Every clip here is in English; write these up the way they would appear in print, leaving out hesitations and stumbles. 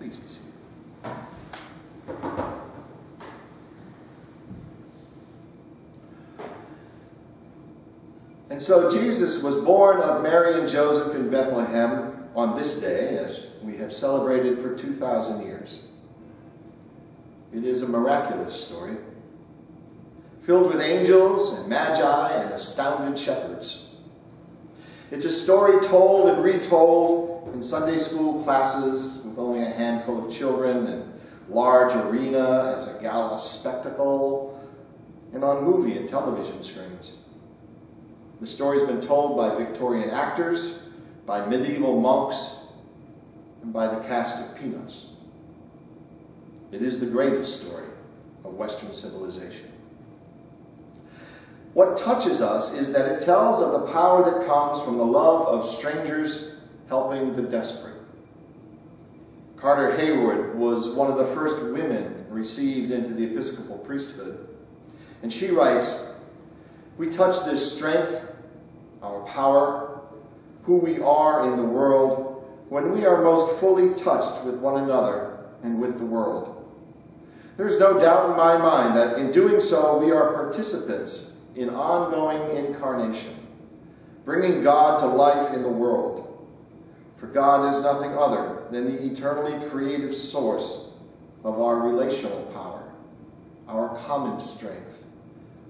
Please be seated. And so Jesus was born of Mary and Joseph in Bethlehem on this day, as we have celebrated for 2,000 years. It is a miraculous story, filled with angels and magi and astounded shepherds. It's a story told and retold in Sunday school classes with only a handful of children, and large arena as a gala spectacle, and on movie and television screens. The story's been told by Victorian actors, by medieval monks, and by the cast of Peanuts. It is the greatest story of Western civilization. What touches us is that it tells of the power that comes from the love of strangers helping the desperate. Carter Hayward was one of the first women received into the Episcopal priesthood. And she writes, "We touch this strength, our power, who we are in the world, when we are most fully touched with one another and with the world. There's no doubt in my mind that in doing so we are participants in ongoing incarnation, bringing God to life in the world. For God is nothing other than the eternally creative source of our relational power, our common strength,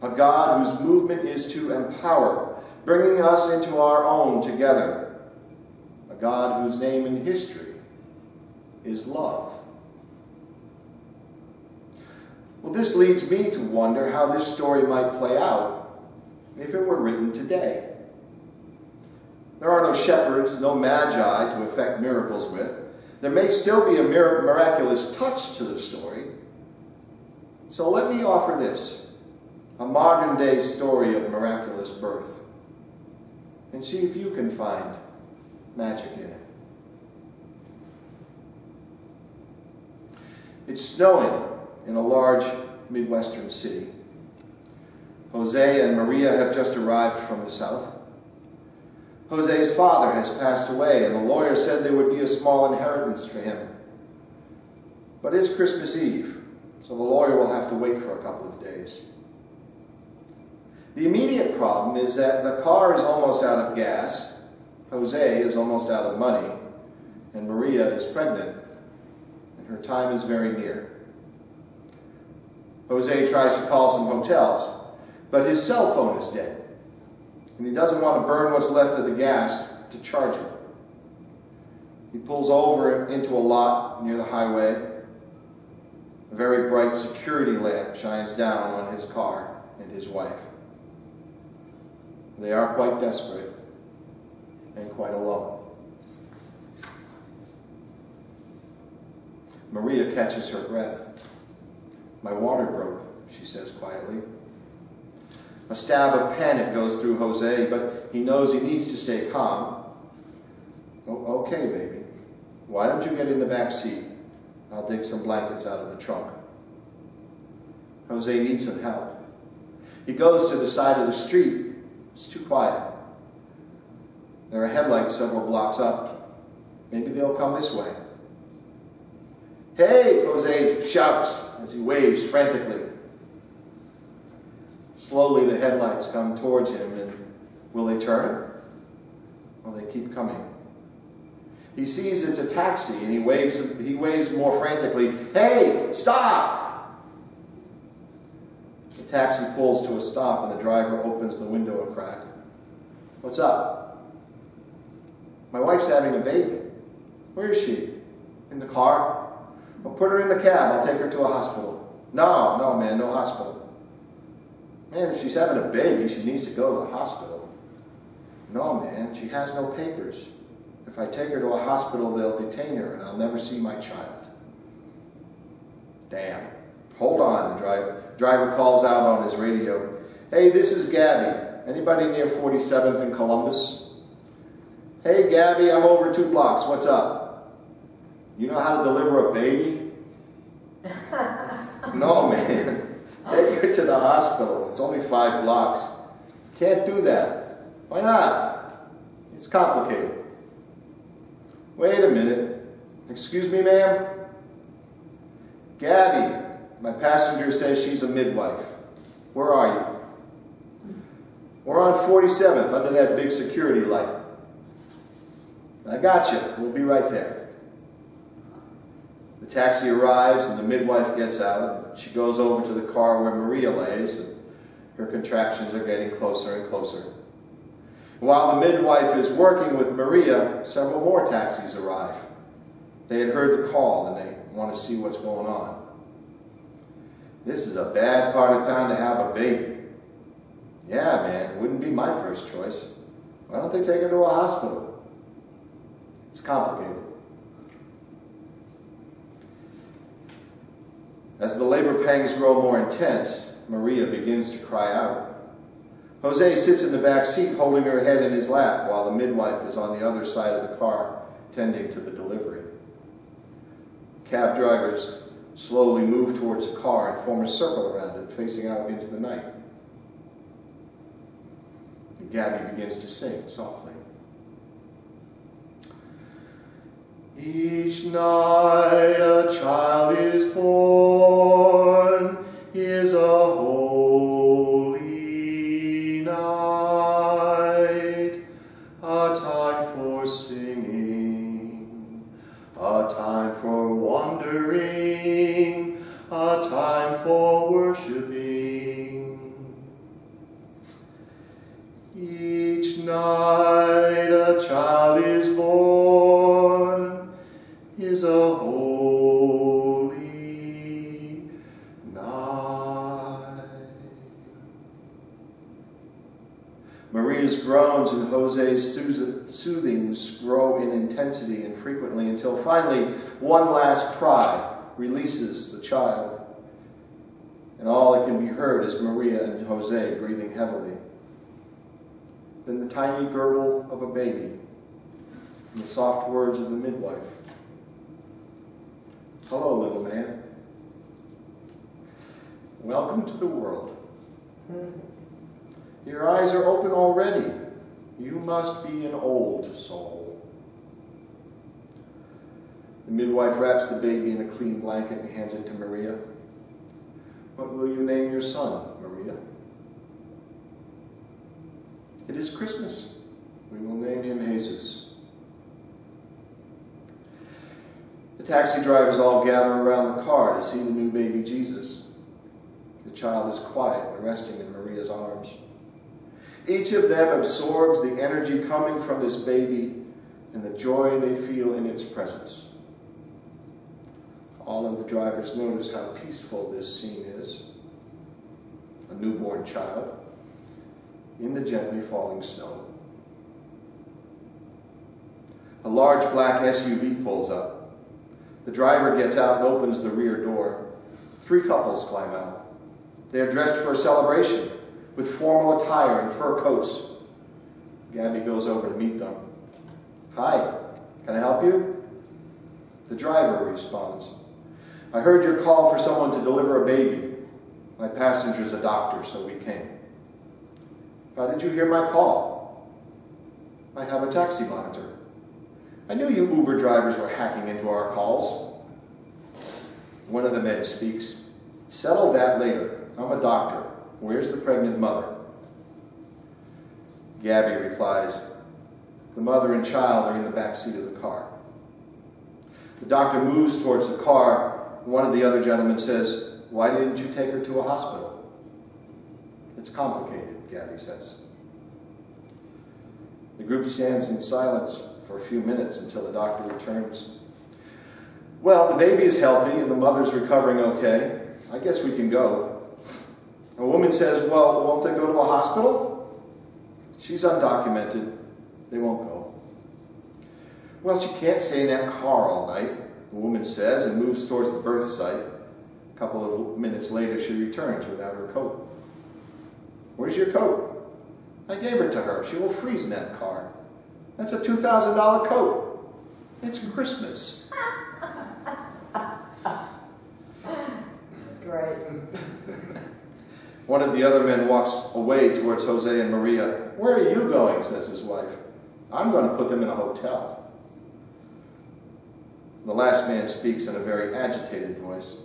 a God whose movement is to empower, bringing us into our own together, a God whose name in history is love." Well, this leads me to wonder how this story might play out if it were written today. There are no shepherds, no magi to effect miracles with. There may still be a miraculous touch to the story. So let me offer this, a modern-day story of miraculous birth, and see if you can find magic in it. It's snowing in a large Midwestern city. Jose and Maria have just arrived from the south. Jose's father has passed away, and the lawyer said there would be a small inheritance for him. But it's Christmas Eve, so the lawyer will have to wait for a couple of days. The immediate problem is that the car is almost out of gas, Jose is almost out of money, and Maria is pregnant, and her time is very near. Jose tries to call some hotels, but his cell phone is dead, and he doesn't want to burn what's left of the gas to charge it. He pulls over into a lot near the highway. A very bright security lamp shines down on his car and his wife. They are quite desperate and quite alone. Maria catches her breath. "My water broke," she says quietly. A stab of panic goes through Jose, but he knows he needs to stay calm. "Oh, okay, baby. Why don't you get in the back seat? I'll dig some blankets out of the trunk." Jose needs some help. He goes to the side of the street. It's too quiet. There are headlights several blocks up. Maybe they'll come this way. "Hey!" Jose shouts as he waves frantically. Slowly the headlights come towards him, and will they turn? Will they keep coming? He sees it's a taxi, and he waves more frantically, "Hey, stop!" The taxi pulls to a stop, and the driver opens the window a crack. "What's up?" "My wife's having a baby." "Where is she?" "In the car." "Well, put her in the cab. I'll take her to a hospital." No, man, no hospital." "Man, if she's having a baby, she needs to go to the hospital." "No, man, she has no papers. If I take her to a hospital, they'll detain her, and I'll never see my child." "Damn. Hold on," the driver calls out on his radio. "Hey, this is Gabby. Anybody near 47th and Columbus?" "Hey, Gabby, I'm over 2 blocks. What's up?" "You know how to deliver a baby?" "No, man. Take her to the hospital. It's only 5 blocks. Can't do that." "Why not?" "It's complicated." "Wait a minute. Excuse me, ma'am? Gabby, my passenger says she's a midwife. Where are you? We're on 47th under that big security light. I got you. We'll be right there. The taxi arrives and the midwife gets out. She goes over to the car where Maria lays, and her contractions are getting closer and closer. While the midwife is working with Maria, several more taxis arrive. They had heard the call and they want to see what's going on. This is a bad part of town to have a baby. Yeah, man, it wouldn't be my first choice. Why don't they take her to a hospital? It's complicated. As the labor pangs grow more intense, Maria begins to cry out. Jose sits in the back seat holding her head in his lap while the midwife is on the other side of the car tending to the delivery. Cab drivers slowly move towards the car and form a circle around it, facing out into the night. And Gabby begins to sing softly. Each night a child is born, is a holy night, a time for singing, a time for wandering, a time for worshiping. Each night a child is born, is a holy night. Maria's groans and Jose's soothings grow in intensity and frequently until finally one last cry releases the child. And all that can be heard is Maria and Jose breathing heavily. Then the tiny gurgle of a baby and the soft words of the midwife. Hello, little man. Welcome to the world. Your eyes are open already. You must be an old soul. The midwife wraps the baby in a clean blanket and hands it to Maria. What will you name your son, Maria? It is Christmas. We will name him Jesus. The taxi drivers all gather around the car to see the new baby Jesus. The child is quiet and resting in Maria's arms. Each of them absorbs the energy coming from this baby and the joy they feel in its presence. All of the drivers notice how peaceful this scene is. A newborn child in the gently falling snow. A large black SUV pulls up. The driver gets out and opens the rear door. 3 couples climb out. They are dressed for a celebration with formal attire and fur coats. Gabby goes over to meet them. Hi, can I help you? The driver responds. I heard your call for someone to deliver a baby. My passenger's a doctor, so we came. How did you hear my call? I have a taxi monitor. I knew you Uber drivers were hacking into our calls. One of the men speaks. Settle that later. I'm a doctor. Where's the pregnant mother? Gabby replies, the mother and child are in the back seat of the car. The doctor moves towards the car. One of the other gentlemen says, why didn't you take her to a hospital? It's complicated, Gabby says. The group stands in silence for a few minutes until the doctor returns. Well, the baby is healthy and the mother's recovering okay. I guess we can go. A woman says, well, won't they go to a hospital? She's undocumented. They won't go. Well, she can't stay in that car all night, the woman says, and moves towards the birth site. A couple of minutes later, she returns without her coat. Where's your coat? I gave it to her. She will freeze in that car. That's a $2,000 coat. It's Christmas. That's great. One of the other men walks away towards Jose and Maria. Where are you going, says his wife. I'm going to put them in a hotel. The last man speaks in a very agitated voice.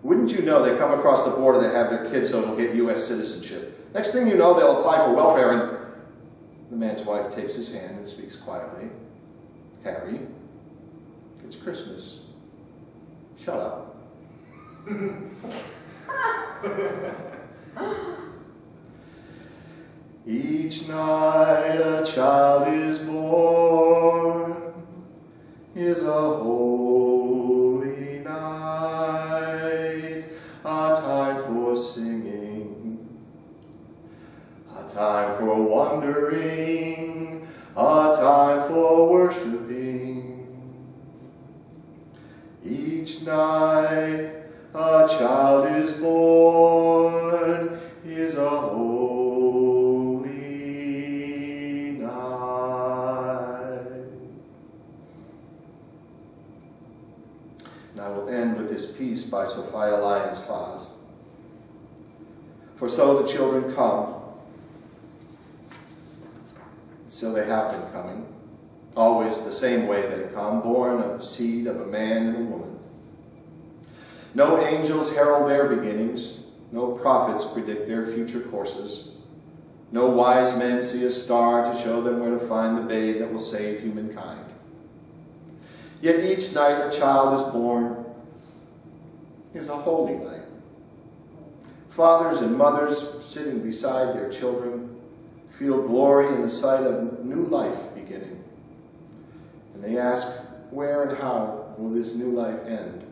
Wouldn't you know, they come across the border, they have their kids so they'll get U.S. citizenship. Next thing you know, they'll apply for welfare, and the man's wife takes his hand and speaks quietly. Harry, it's Christmas. Shut up. Each night a child is born is a holy night, a time for singing, a time for wondering, a time for worshiping. Each night a child is born is a holy night. And I will end with this piece by Sophia Lyons-Faz. For so the children come, so they have been coming, always the same way they come, born of the seed of a man and a woman. No angels herald their beginnings, no prophets predict their future courses, no wise men see a star to show them where to find the babe that will save humankind. Yet each night a child is born is a holy night. Fathers and mothers sitting beside their children feel glory in the sight of new life beginning. And they ask, where and how will this new life end?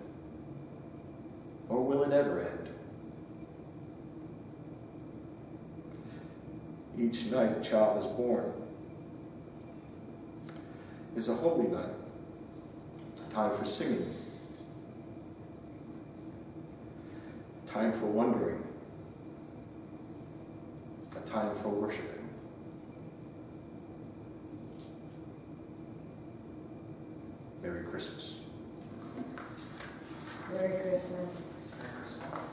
Or will it ever end? Each night a child is born is a holy night, a time for singing, a time for wondering, a time for worshiping. Merry Christmas. Merry Christmas. Merry Christmas.